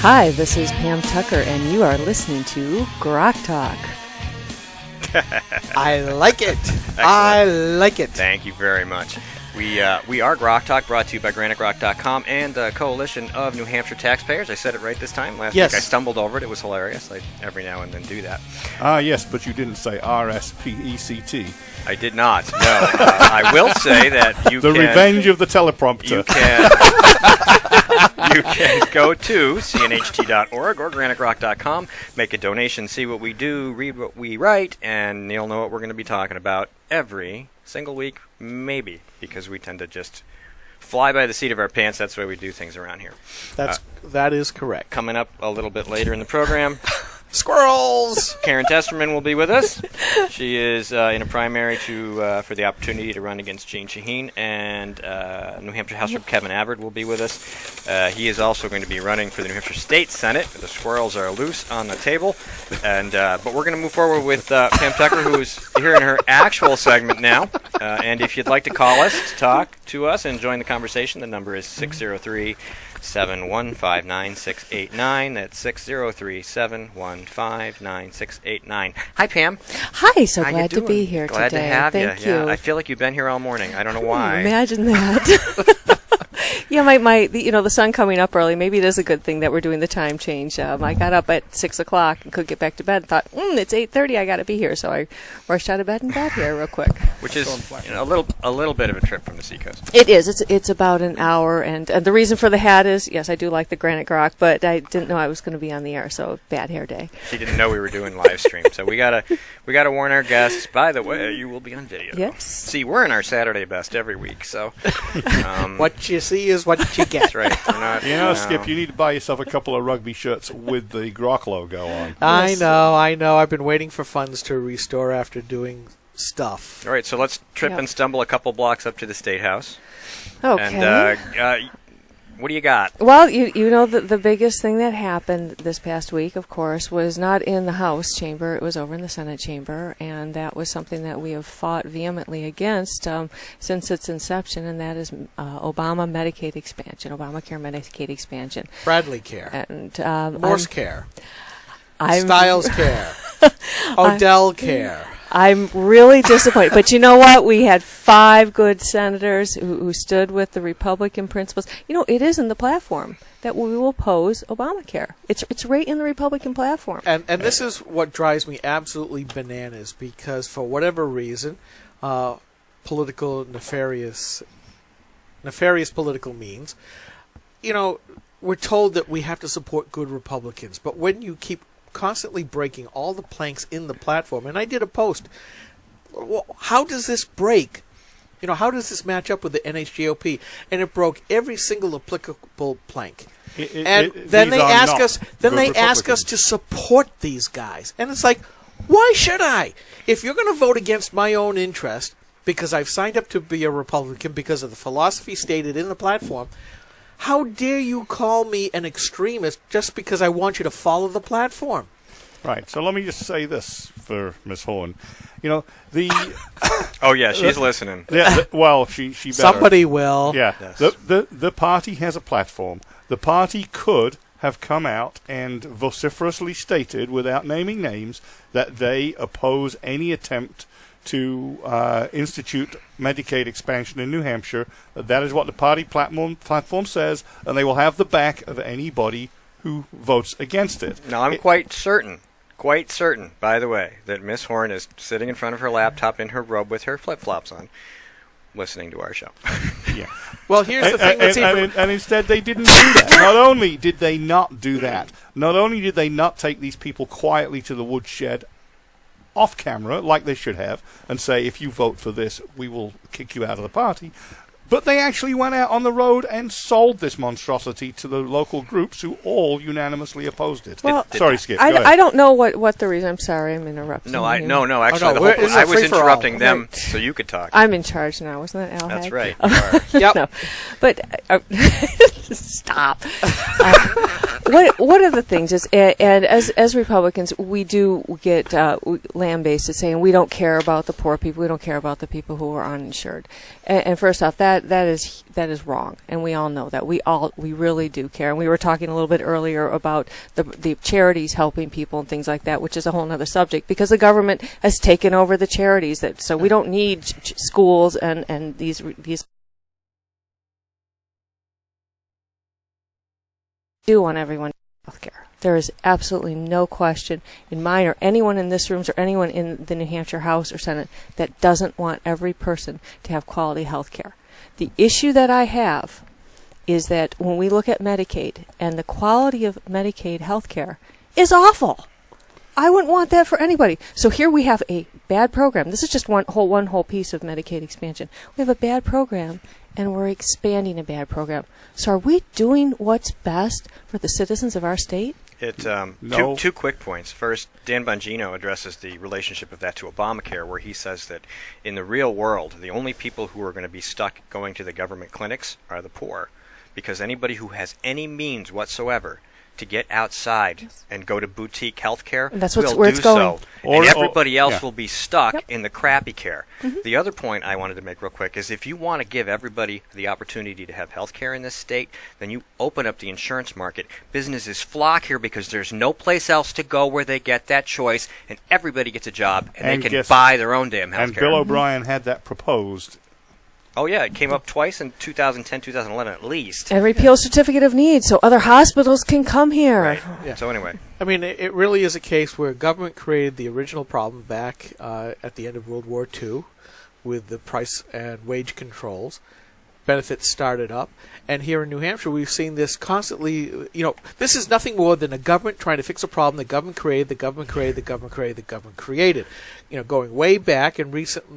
Hi, this is Pam Tucker, and you are listening to GrokTALK. I like it. Excellent. I like it. Thank you very much. We are GrokTALK, brought to you by GraniteGrok.com and the Coalition of New Hampshire Taxpayers. I said it right this time. Last week I stumbled over it. It was hilarious. I every now and then do that. Yes, but you didn't say RSPECT. I did not. No. I will say that you The revenge of the teleprompter. You can go to cnht.org or GraniteGrok.com, make a donation, see what we do, read what we write, and you'll know what we're going to be talking about every single week, maybe, because we tend to just fly by the seat of our pants. That's the way we do things around here. That is correct. Coming up a little bit later in the program, Squirrels! Karen Testerman will be with us. She is in a primary for the opportunity to run against Jean Shaheen, and New Hampshire House Rep Kevin Avard will be with us. He is also going to be running for the New Hampshire State Senate. The squirrels are loose on the table, and but we're going to move forward with Pam Tucker, who is here in her actual segment now. And if you'd like to call us to talk to us and join the conversation, the number is 603-715-9689. That's 603-715-9689. Hi, Pam. Hi, so How glad you to be doing? here glad today. to have Thank you. you. Yeah, I feel like you've been here all morning. I don't know why. Imagine that. Yeah, the sun coming up early, maybe it is a good thing that we're doing the time change. I got up at 6 o'clock and could get back to bed and thought, it's 8:30, I got to be here. So I rushed out of bed and got here real quick. Which is a little bit of a trip from the seacoast. It is. It's about an hour, and the reason for the hat is, yes, I do like the Granite Grok, but I didn't know I was going to be on the air, so bad hair day. She didn't know we were doing live stream, so we gotta warn our guests. By the way, you will be on video. Yes. See, we're in our Saturday best every week, so What you see is what you get. that's right. We're not, Skip, you need to buy yourself a couple of rugby shirts with the Grok logo on. I know. I've been waiting for funds to restore after doing stuff. All right, so let's trip and stumble a couple blocks up to the State House. Okay. And what do you got? Well, you know the biggest thing that happened this past week, of course, was not in the House chamber. It was over in the Senate chamber, and that was something that we have fought vehemently against since its inception, and that is Obama Medicaid expansion, Obamacare Medicaid expansion. Bradley care. And Morse care. Stiles care. Odell care. I'm really disappointed. But you know what? We had 5 good senators who stood with the Republican principles. It is in the platform that we will oppose Obamacare. It's right in the Republican platform. And this is what drives me absolutely bananas, because for whatever reason, political nefarious political means, we're told that we have to support good Republicans. But when you keep constantly breaking all the planks in the platform, and I did a post, how does this break? How does this match up with the NHGOP? And it broke every single applicable plank. Then they ask us to support these guys. And it's like, why should I? If you're going to vote against my own interest because I've signed up to be a Republican because of the philosophy stated in the platform, how dare you call me an extremist just because I want you to follow the platform? Right. So let me just say this for Ms. Horn. The Oh yeah, she's listening. yeah. She better. Somebody will. Yeah. Yes. The party has a platform. The party could have come out and vociferously stated, without naming names, that they oppose any attempt to institute Medicaid expansion in New Hampshire. That is what the party platform says, and they will have the back of anybody who votes against it. Now, I'm quite certain, by the way, that Miss Horn is sitting in front of her laptop in her robe with her flip-flops on, listening to our show. Yeah. Well, here's the thing. And instead they didn't do that. Not only did they not do that, not only did they not take these people quietly to the woodshed off camera, like they should have, and say, if you vote for this, we will kick you out of the party. But they actually went out on the road and sold this monstrosity to the local groups who all unanimously opposed it. Well, sorry, Skip. I don't know what the reason. I'm sorry, I'm interrupting. No, you. No. Actually, I was interrupting them right. so you could talk. I'm in charge now, wasn't it, Al? That's Haig? right. Yep. No. But stop. One of the things is, and as Republicans, we do get land-based at saying we don't care about the poor people, we don't care about the people who are uninsured. And first off, that is wrong, and we all know that. We really do care. And we were talking a little bit earlier about the charities helping people and things like that, which is a whole other subject, because the government has taken over the charities. So we don't need schools and these. Do want everyone health care. There is absolutely no question in mine or anyone in this room or anyone in the New Hampshire House or Senate that doesn't want every person to have quality health care. The issue that I have is that when we look at Medicaid and the quality of Medicaid health care is awful. I wouldn't want that for anybody. So here we have a bad program. This is just one whole piece of Medicaid expansion. We have a bad program, and we're expanding a bad program. So are we doing what's best for the citizens of our state? No. Two quick points. First, Dan Bongino addresses the relationship of that to Obamacare, where he says that in the real world, the only people who are going to be stuck going to the government clinics are the poor, because anybody who has any means whatsoever to get outside and go to boutique health care will do so. And everybody else will be stuck in the crappy care. Mm-hmm. The other point I wanted to make real quick is if you want to give everybody the opportunity to have health care in this state, then you open up the insurance market. Businesses flock here because there's no place else to go where they get that choice, and everybody gets a job, and they can buy their own damn health care. And Bill O'Brien had that proposed. Oh, yeah, it came up twice in 2010, 2011 at least. And repeal certificate of need so other hospitals can come here. Right. Yeah. So anyway. I mean, it really is a case where government created the original problem back at the end of World War II with the price and wage controls. Benefits started up. And here in New Hampshire, we've seen this constantly. This is nothing more than the government trying to fix a problem the government created, going way back, and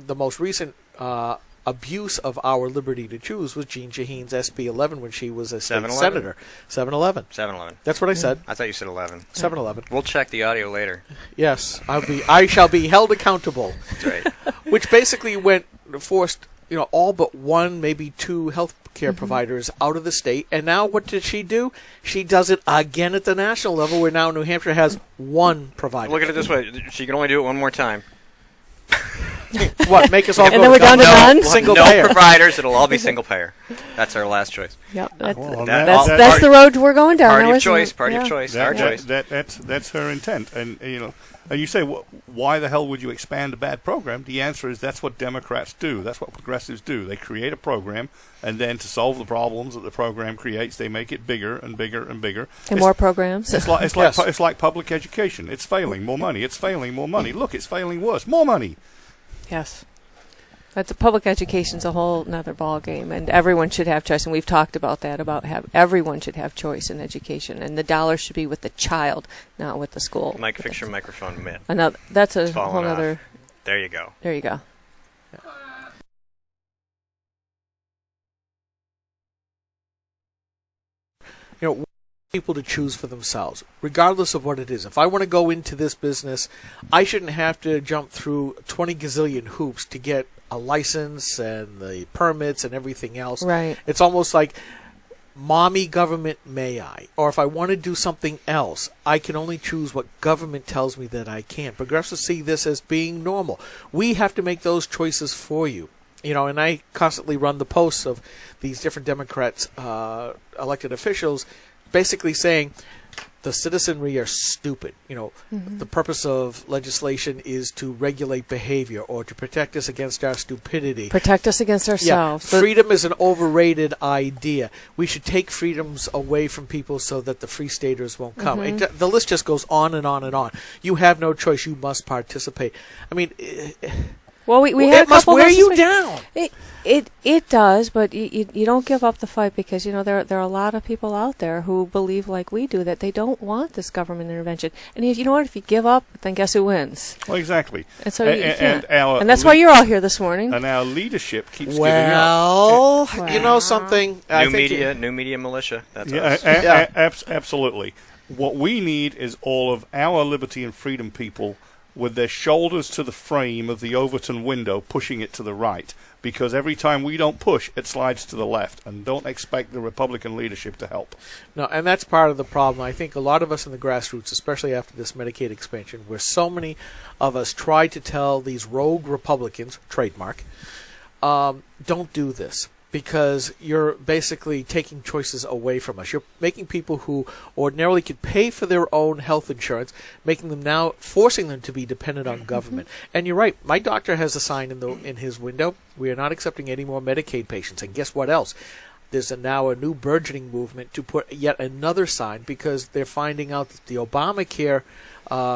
the most recent abuse of our liberty to choose was Jean Shaheen's SB 11 when she was a state senator. 7-11. 7-11. That's what I said. I thought you said 11. 7-11. We'll check the audio later. Yes, I shall be held accountable. That's right. Which basically forced all but one, maybe two health care providers out of the state. And now what did she do? She does it again at the national level, where now New Hampshire has one provider. Look at it this way: she can only do it one more time. What, make us all and then we're down to none? Single no payer. Providers, it'll all be single payer. That's our last choice. Yep, that's the road we're going down. Party of choice, our choice. That's her intent. And you say, why the hell would you expand a bad program? The answer is that's what Democrats do. That's what progressives do. They create a program, and then to solve the problems that the program creates, they make it bigger and bigger and bigger. And more programs. It's like public education. It's failing, more money. It's failing, more money. Look, it's failing worse, more money. Yes. Public education's a whole nother ball game, and everyone should have choice. And we've talked about that, everyone should have choice in education, and the dollar should be with the child, not with the school. Mike, fix your microphone, Mitt. That's a whole other. There you go. There you go. People to choose for themselves, regardless of what it is. If I want to go into this business, I shouldn't have to jump through 20 gazillion hoops to get a license and the permits and everything else. Right. It's almost like, mommy government, may I? Or if I want to do something else, I can only choose what government tells me that I can. Progressives see this as being normal. We have to make those choices for you. And I constantly run the posts of these different Democrats, elected officials, basically saying the citizenry are stupid. The purpose of legislation is to regulate behavior or to protect us against our stupidity. Protect us against ourselves. Yeah. Freedom is an overrated idea. We should take freedoms away from people so that the free staters won't come. The list just goes on and on and on. You have no choice. You must participate. I mean, well, we had it must wear you down. It does, but you don't give up the fight, because there are a lot of people out there who believe like we do, that they don't want this government intervention. And if you give up, then guess who wins? Well, exactly. And so and that's why you're all here this morning. And our leadership keeps giving up. Well, you know something? New media militia. That's us. Absolutely. What we need is all of our liberty and freedom people with their shoulders to the frame of the Overton window, pushing it to the right. because every time we don't push, it slides to the left, and don't expect the Republican leadership to help. No, and that's part of the problem. I think a lot of us in the grassroots, especially after this Medicaid expansion, where so many of us tried to tell these rogue Republicans, trademark, don't do this, because you're basically taking choices away from us. You're making people who ordinarily could pay for their own health insurance, making them now, forcing them to be dependent on government. And you're right. My doctor has a sign in his window: we are not accepting any more Medicaid patients. And guess what else? There's now a new burgeoning movement to put yet another sign, because they're finding out that the Obamacare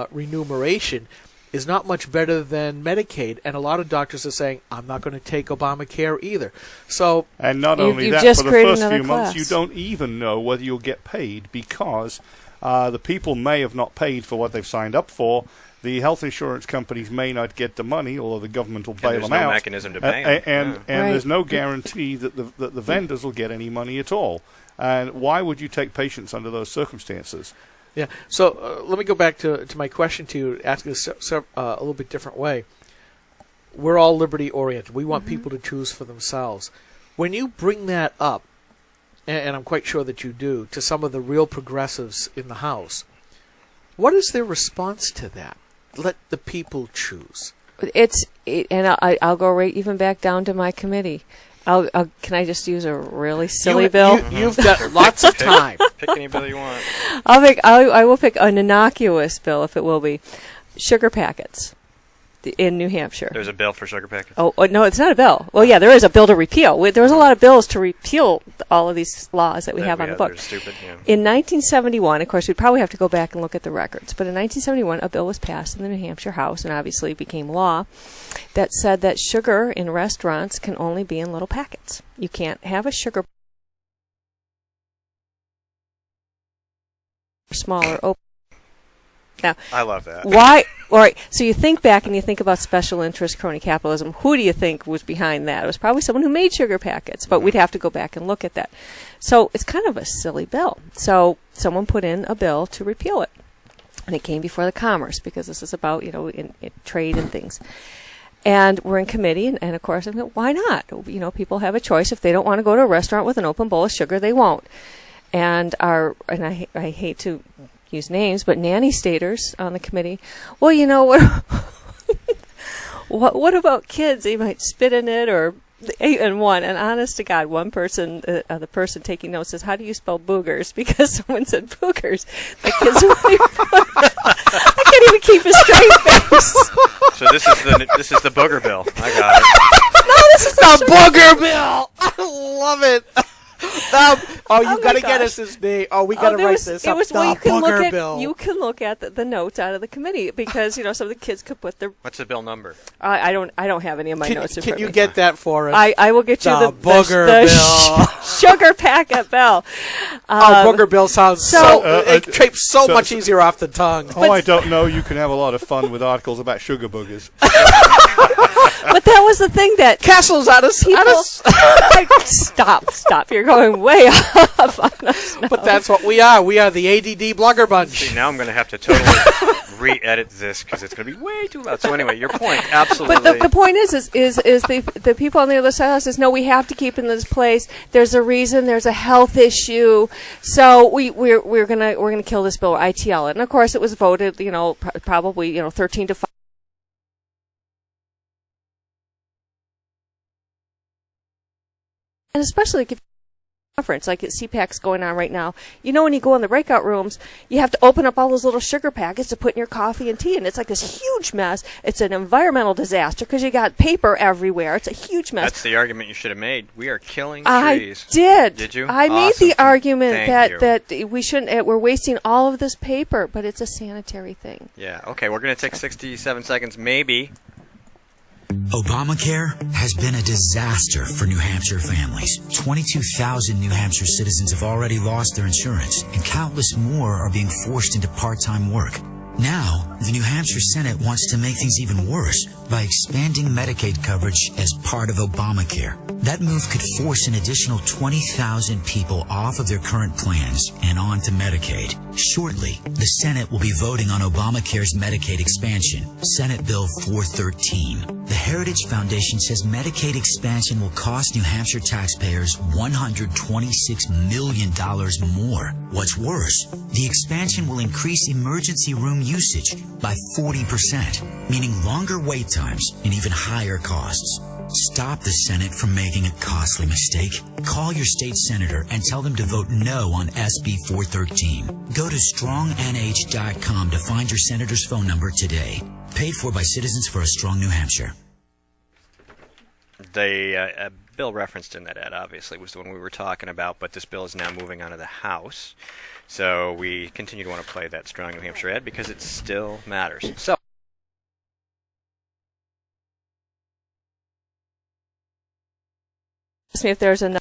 remuneration is not much better than Medicaid, and a lot of doctors are saying, I'm not going to take Obamacare either. So, and not only that, for the first few months, you don't even know whether you'll get paid, because the people may have not paid for what they've signed up for. The health insurance companies may not get the money, although the government will bail them out. There's no mechanism to pay them. And there's no guarantee that the vendors will get any money at all. And why would you take patients under those circumstances? Yeah. So let me go back to my question to you, asking a little bit different way. We're all liberty-oriented. We want people to choose for themselves. When you bring that up, and I'm quite sure that you do, to some of the real progressives in the House, what is their response to that? Let the people choose. I'll go right even back down to my committee. Can I just use a really silly bill? You've got lots of time. Pick any bill you want. I will pick an innocuous bill, if it will be. Sugar packets in New Hampshire. There's a bill for sugar packets? Oh, no, it's not a bill. Well, yeah, there is a bill to repeal. There's a lot of bills to repeal all of these laws that we have on the book. They're stupid, yeah. In 1971, of course, we'd probably have to go back and look at the records, but in 1971, a bill was passed in the New Hampshire House, and obviously became law, that said that sugar in restaurants can only be in little packets. You can't have a sugar smaller open. Now, I love that. Why? All right. So you think back and you think about special interest crony capitalism. Who do you think was behind that? It was probably someone who made sugar packets, but we'd have to go back and look at that. So it's kind of a silly bill. So someone put in a bill to repeal it, and it came before the Commerce, because this is about in trade and things. And we're in committee, and of course, why not? People have a choice. If they don't want to go to a restaurant with an open bowl of sugar, they won't. And I hate to use names, but nanny staters on the committee, well, what about kids? They might spit in it, or and honest to God, one person, the person taking notes, says, how do you spell boogers? Because someone said boogers. The kids I can't even keep a straight face. So this is the booger bill. I got it. No, this is the booger bill. I love it. You got to get us this name. We got to write this up. You can look at the notes out of the committee, because some of the kids could put their. What's the bill number? I don't have any of my notes. Can you get that for us? I will get you the booger bill. Sugar packet bill. Booger bill sounds it trips so much easier off the tongue. I don't know. You can have a lot of fun with articles about sugar boogers. But that was the thing that Castle's out of Stop! You're going way off on us now. But that's what we are. We are the ADD blogger bunch. See, now I'm going to have to totally re-edit this, because it's going to be way too loud. So anyway, your point, absolutely. But the point is the people on the other side of us says, no, we have to keep in this place. There's a reason. There's a health issue. So we're gonna kill this bill, or ITL it. And of course, it was voted, probably 13-5. And especially if conference like at CPAC's going on right now, when you go in the breakout rooms, you have to open up all those little sugar packets to put in your coffee and tea, and it's like this huge mess. It's an environmental disaster because you got paper everywhere. It's a huge mess. That's the argument you should have made. We are killing trees. I did. Did you? I made the argument that we shouldn't. We're wasting all of this paper, but it's a sanitary thing. Yeah. Okay. We're going to take 67 seconds, maybe. Obamacare has been a disaster for New Hampshire families. 22,000 New Hampshire citizens have already lost their insurance, and countless more are being forced into part-time work. Now, the New Hampshire Senate wants to make things even worse by expanding Medicaid coverage as part of Obamacare. That move could force an additional 20,000 people off of their current plans and onto Medicaid. Shortly, the Senate will be voting on Obamacare's Medicaid expansion, Senate Bill 413. The Heritage Foundation says Medicaid expansion will cost New Hampshire taxpayers $126 million more. What's worse, the expansion will increase emergency room usage by 40%, meaning longer wait times and even higher costs. Stop the Senate from making a costly mistake. Call your state senator and tell them to vote no on SB 413. Go to strongnh.com to find your senator's phone number today. Paid for by Citizens for a Strong New Hampshire. The bill referenced in that ad, obviously, was the one we were talking about, but this bill is now moving on to the House. So we continue to want to play that Strong New Hampshire ad because it still matters. So. Me if there's another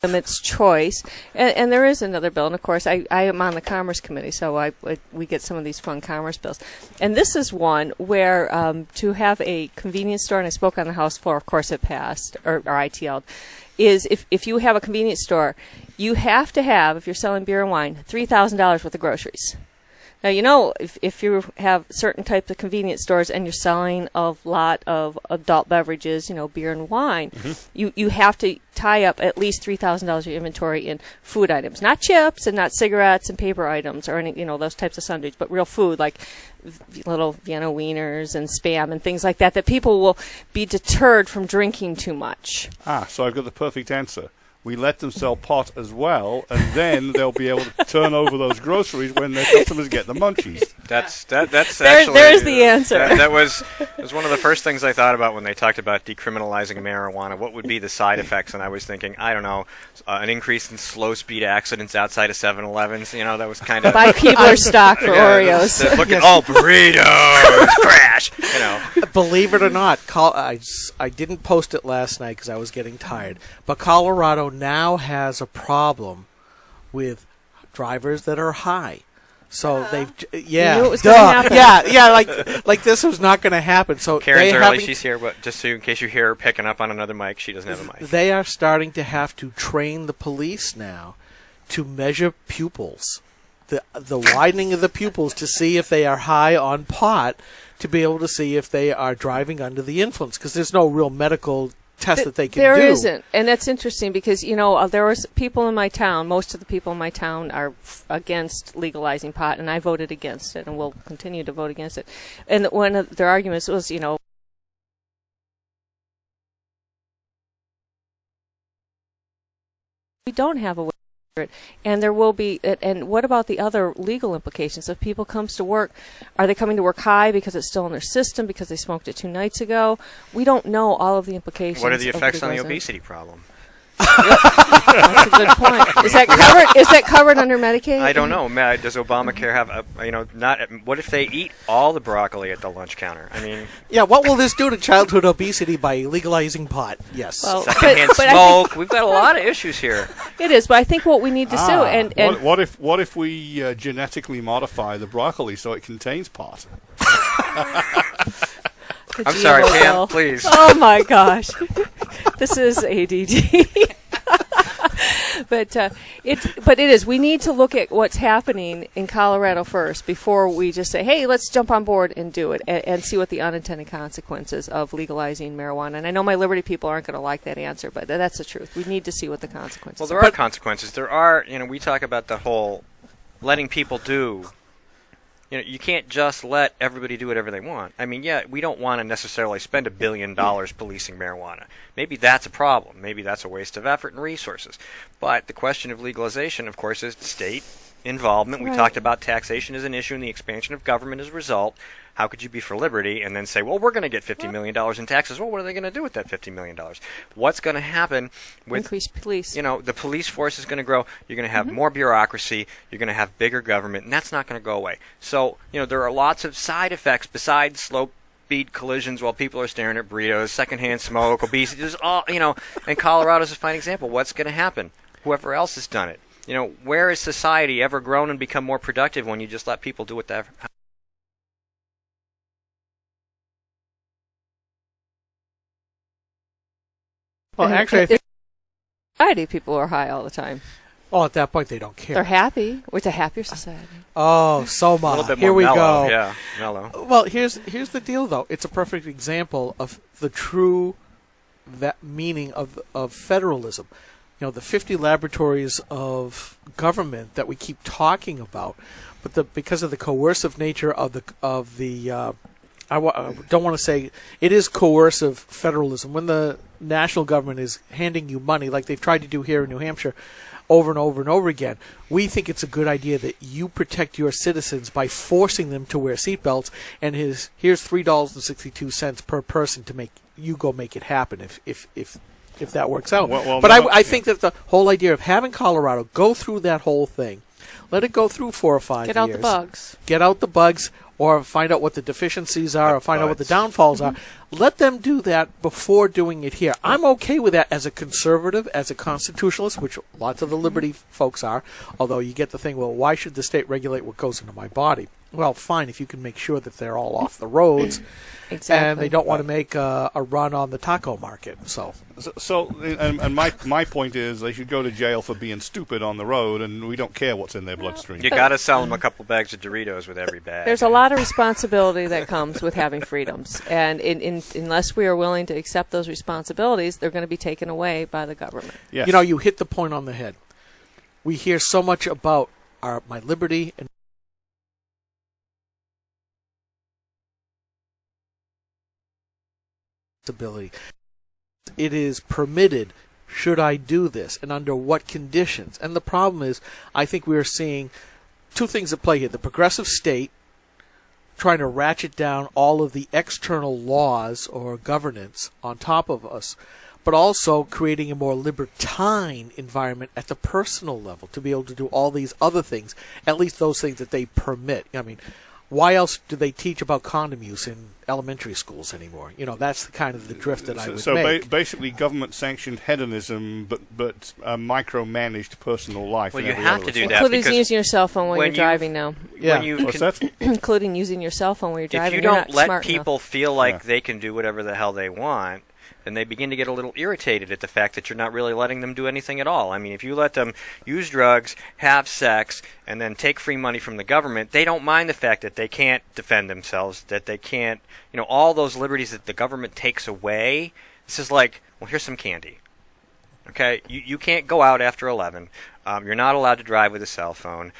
limits choice, and there is another bill, and of course I am on the Commerce Committee, so we get some of these fun commerce bills, and this is one where to have a convenience store, and I spoke on the House floor, of course it passed, or ITL'd, is if you have a convenience store, you have to have, if you're selling beer and wine, $3,000 worth of groceries. Now, you know, if you have certain types of convenience stores and you're selling a lot of adult beverages, you know, beer and wine, you have to tie up at least $3,000 of your inventory in food items, not chips and not cigarettes and paper items or any, you know, those types of sundries, but real food like little Vienna wieners and Spam and things like that, that people will be deterred from drinking too much. So I've got the perfect answer. We let them sell pot as well, and then they'll be able to turn over those groceries when their customers get the munchies. That's actually there's the answer. That was one of the first things I thought about when they talked about decriminalizing marijuana. What would be the side effects? And I was thinking, I don't know, an increase in slow speed accidents outside of 7-Elevens. You know, that was kind of buy Keebler stock for Oreos. Look at all burritos crash. You know, Believe it or not, I didn't post it last night because I was getting tired. But Colorado now has a problem with drivers that are high. So they've You knew it was going to happen. like this was not going to happen. So Karen's early, she's here, but just so in case you hear her picking up on another mic, she doesn't have a mic. They are starting to have to train the police now to measure pupils, the widening of the pupils to see if they are high on pot, to be able to see if they are driving under the influence, because there's no real medical test that they can do. There isn't, and that's interesting because, you know, there was people in my town, most of the people in my town are against legalizing pot, and I voted against it, and will continue to vote against it. And one of their arguments was, you know, we don't have a way to it, and there will be, and what about the other legal implications? If people comes to work, are they coming to work high because it's still in their system because they smoked it 2 nights ago? We don't know all of the implications. What are the of effects on the legalizing. obesity problem? That's a good point. Is that covered under Medicaid? I don't know. Does Obamacare have what if they eat all the broccoli at the lunch counter? I mean, Yeah, what will this do to childhood obesity by legalizing pot? Yes. Well, secondhand but I smoke. We've got a lot of issues here. It is, but I think what we need to do, and what if we genetically modify the broccoli so it contains pot? I'm sorry, GMO Pam, bill. please. Oh my gosh, this is ADD. But it is. We need to look at what's happening in Colorado first before we just say, "Hey, let's jump on board and do it," and see what the unintended consequences of legalizing marijuana. And I know my Liberty people aren't going to like that answer, but that's the truth. We need to see what the consequences. Well, there are consequences. There are. We talk about the whole letting people do. You can't just let everybody do whatever they want. I mean, yeah, we don't want to necessarily spend $1 billion policing marijuana. Maybe that's a problem. Maybe that's a waste of effort and resources. But the question of legalization, of course, is state involvement. We talked about taxation as an issue and the expansion of government as a result. How could you be for liberty and then say, well, we're going to get $50 million in taxes? Well, what are they going to do with that $50 million? What's going to happen with increased police? The police force is going to grow. You're going to have more bureaucracy. You're going to have bigger government, and that's not going to go away. So, there are lots of side effects besides slow speed collisions while people are staring at burritos, secondhand smoke, obesity. There's all, and Colorado's a fine example. What's going to happen? Whoever else has done it. Where has society ever grown and become more productive when you just let people do whatever? Well, actually, I think society, people are high all the time. at that point they don't care. They're happy. It's a happier society. Oh, A Soma. little bit Here more we mellow. go. Yeah, mellow. Well, here's the deal, though. It's a perfect example of the true meaning of federalism. The 50 laboratories of government that we keep talking about, but because of the coercive nature of the I don't want to say it is coercive federalism. When the national government is handing you money, like they've tried to do here in New Hampshire, over and over and over again, we think it's a good idea that you protect your citizens by forcing them to wear seatbelts. And here's $3.62 per person to make you go make it happen if that works out. But I think that the whole idea of having Colorado go through that whole thing, let it go through 4 or 5 years. Get out the bugs. Get out the bugs, or find out what the deficiencies are, or find out what the downfalls are. Let them do that before doing it here. I'm okay with that as a conservative, as a constitutionalist, which lots of the liberty folks are, although you get the thing, well, why should the state regulate what goes into my body? Well, fine, if you can make sure that they're all off the roads. Exactly. And they don't want to make a run on the taco market. And my point is they should go to jail for being stupid on the road, and we don't care what's in their bloodstream. You got to sell them a couple bags of Doritos with every bag. There's a lot of responsibility that comes with having freedoms, and unless we are willing to accept those responsibilities, they're going to be taken away by the government. Yes. You hit the point on the head. We hear so much about my liberty and ability. It is permitted. Should I do this, and under what conditions? And the problem is, I think we are seeing two things at play here: the progressive state trying to ratchet down all of the external laws or governance on top of us, but also creating a more libertine environment at the personal level to be able to do all these other things, at least those things that they permit. I mean, why else do they teach about condom use in elementary schools anymore? That's the kind of the drift that I would make. So basically government-sanctioned hedonism, but micromanaged personal life. Well, you have to do that. Including because using your cell phone while you're driving now. Yeah. What's that? Including using your cell phone while you're driving. If you You're don't not let smart people enough. feel like they can do whatever the hell they want, then they begin to get a little irritated at the fact that you're not really letting them do anything at all. I mean, if you let them use drugs, have sex, and then take free money from the government, they don't mind the fact that they can't defend themselves, that they can't, all those liberties that the government takes away. This is like, well, here's some candy. Okay, you can't go out after 11. You're not allowed to drive with a cell phone.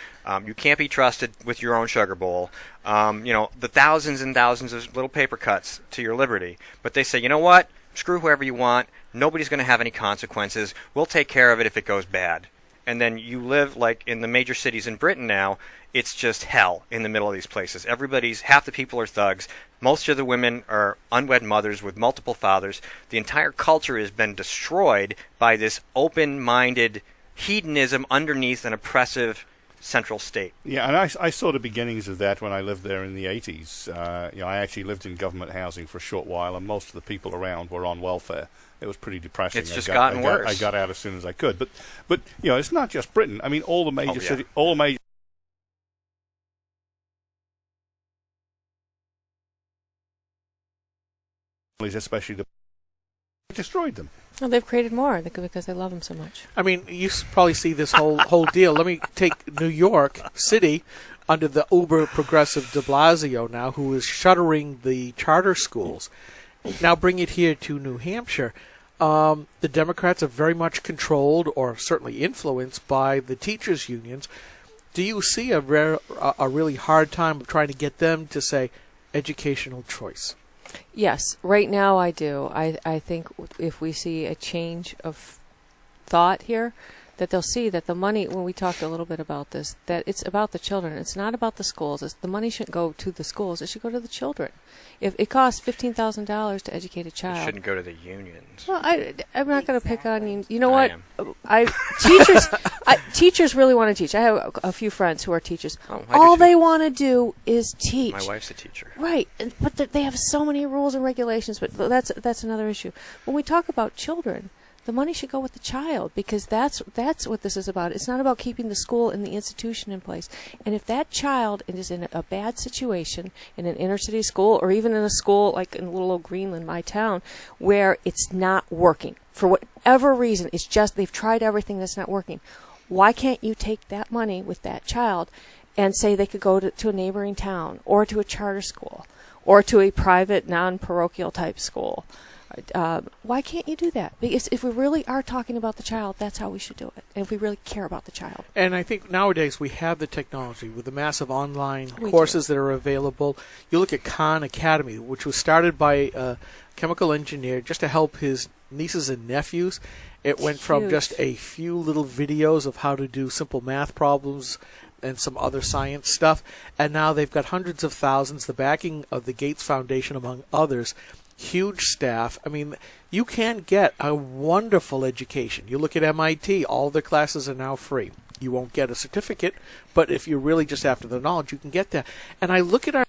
You can't be trusted with your own sugar bowl. The thousands and thousands of little paper cuts to your liberty. But they say, you know what? Screw whoever you want. Nobody's going to have any consequences. We'll take care of it if it goes bad. And then you live like in the major cities in Britain now. It's just hell in the middle of these places. Half the people are thugs. Most of the women are unwed mothers with multiple fathers. The entire culture has been destroyed by this open-minded hedonism underneath an oppressive central state. Yeah, and I saw the beginnings of that when I lived there in the 80s. I actually lived in government housing for a short while, and most of the people around were on welfare. It was pretty depressing. It's just gotten worse. I got out as soon as I could. But it's not just Britain. I mean, all the major cities, all the major especially destroyed them. Well, they've created more because they love them so much. I mean, you probably see this whole deal. Let me take New York City under the uber progressive de Blasio now, who is shuttering the charter schools. Now bring it here to New Hampshire. The Democrats are very much controlled, or certainly influenced, by the teachers' unions. Do you see a really hard time of trying to get them to say educational choice? Yes, right now I do. I think if we see a change of thought here, that they'll see that the money, when we talked a little bit about this, that it's about the children. It's not about the schools. The money shouldn't go to the schools. It should go to the children. If it costs $15,000 to educate a child, it shouldn't go to the unions. Well, I'm not going to pick on you. You know I what? Teachers really want to teach. I have a few friends who are teachers. All they want to do is teach. My wife's a teacher. Right, but they have so many rules and regulations. But that's another issue. When we talk about children, the money should go with the child, because that's what this is about. It's not about keeping the school and the institution in place. And if that child is in a bad situation in an inner city school, or even in a school like in little old Greenland, my town, where it's not working for whatever reason, it's just they've tried everything that's not working, why can't you take that money with that child and say they could go to a neighboring town, or to a charter school, or to a private non-parochial type school? Why can't you do that? Because if we really are talking about the child, that's how we should do it. And if we really care about the child. And I think nowadays we have the technology with the massive online courses that are available. You look at Khan Academy, which was started by a chemical engineer just to help his nieces and nephews. It went from just a few little videos of how to do simple math problems and some other science stuff, and now they've got hundreds of thousands, the backing of the Gates Foundation, among others. Huge staff. I mean, you can get a wonderful education. You look at MIT, all their classes are now free. You won't get a certificate, but if you're really just after the knowledge, you can get that. And I look at our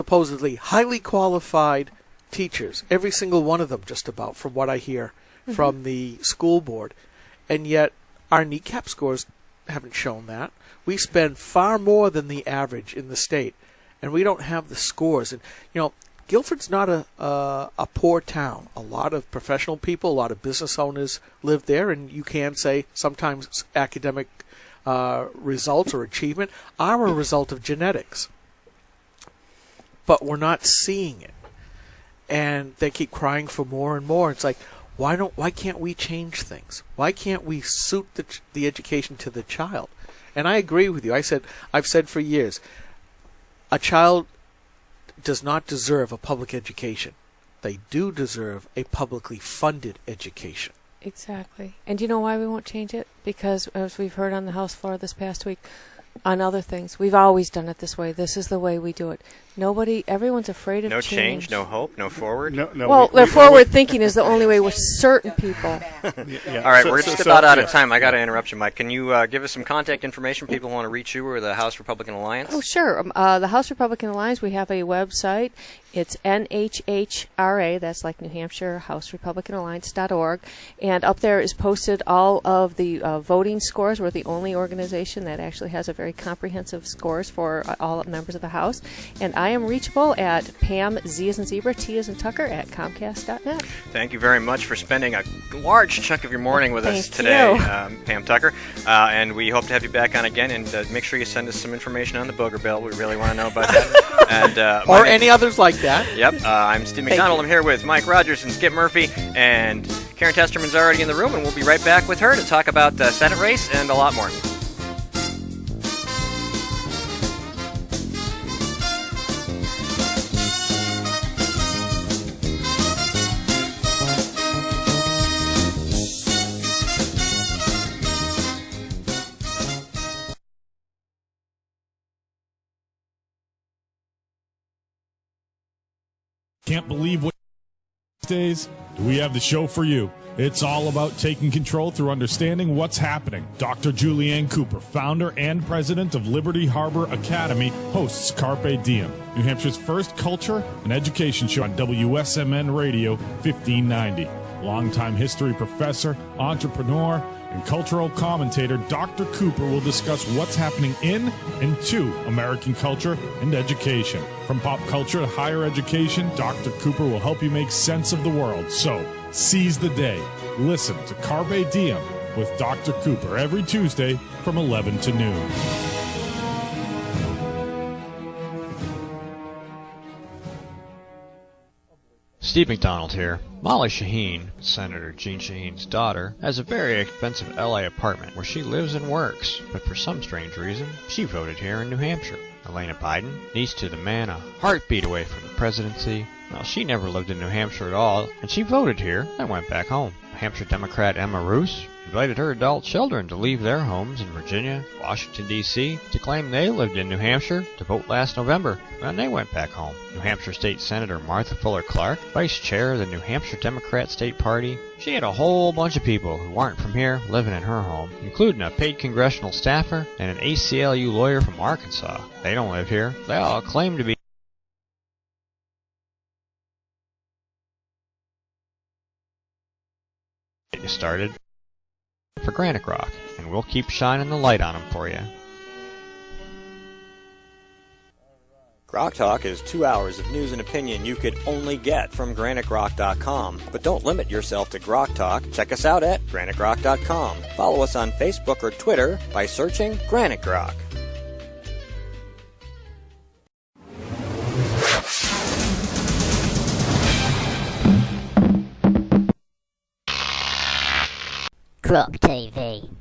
supposedly highly qualified teachers, every single one of them just about, from what I hear from the school board, and yet our kneecap scores haven't shown that. We spend far more than the average in the state, and we don't have the scores. And Guilford's not a poor town. A lot of professional people, a lot of business owners live there, and you can say sometimes academic results or achievement are a result of genetics. But we're not seeing it, and they keep crying for more and more. It's like, why can't we change things? Why can't we suit the education to the child? And I agree with you. I've said for years, a child does not deserve a public education. They do deserve a publicly funded education. Exactly. And do you know why we won't change it? Because, as we've heard on the House floor this past week, on other things, we've always done it this way. This is the way we do it. Everyone's afraid of change. No change, no hope, no forward? No. Well, their forward thinking is the only way with certain people. Yeah. All right, we're just about out of time. I got to interrupt you, Mike. Can you give us some contact information? People want to reach you or the House Republican Alliance? Oh, sure. The House Republican Alliance, we have a website. It's NHHRA, that's like New Hampshire, HouseRepublicanAlliance.org. And up there is posted all of the voting scores. We're the only organization that actually has a very comprehensive scores for all members of the House. And I am reachable at Pam, Z as in Zebra, T as in Tucker, at Comcast.net. Thank you very much for spending a large chunk of your morning with us Thank today, you. Pam Tucker. And we hope to have you back on again, and make sure you send us some information on the booger bill. We really want to know about that. And, or any others like that. Yep. I'm Steve McDonald. I'm here with Mike Rogers and Skip Murphy, and Karen Testerman's already in the room, and we'll be right back with her to talk about the Senate race and a lot more. Can't believe what days? We have the show for you. It's all about taking control through understanding what's happening. Dr. Julianne Cooper, founder and president of Liberty Harbor Academy, hosts Carpe Diem, New Hampshire's first culture and education show on WSMN Radio 1590. Longtime history professor, entrepreneur, and cultural commentator Dr. Cooper will discuss what's happening in and to American culture and education. From pop culture to higher education, Dr. Cooper will help you make sense of the world. So, seize the day. Listen to Carpe Diem with Dr. Cooper every Tuesday from 11 to noon. Steve McDonald here. Molly Shaheen, Senator Jean Shaheen's daughter, has a very expensive LA apartment where she lives and works, but for some strange reason, she voted here in New Hampshire. Elena Biden, niece to the man a heartbeat away from the presidency. Well, she never lived in New Hampshire at all, and she voted here and went back home. Hampshire Democrat Emma Roos invited her adult children to leave their homes in Virginia, Washington, D.C. to claim they lived in New Hampshire to vote last November, and they went back home. New Hampshire State Senator Martha Fuller Clark, vice chair of the New Hampshire Democrat State Party, she had a whole bunch of people who aren't from here living in her home, including a paid congressional staffer and an ACLU lawyer from Arkansas. They don't live here. They all claim to be you started for Granite Rock, and we'll keep shining the light on them for you. GrokTALK is 2 hours of news and opinion you could only get from GraniteGrok.com. But don't limit yourself to GrokTALK. Check us out at GraniteGrok.com. Follow us on Facebook or Twitter by searching Granite Grok. Grok TV.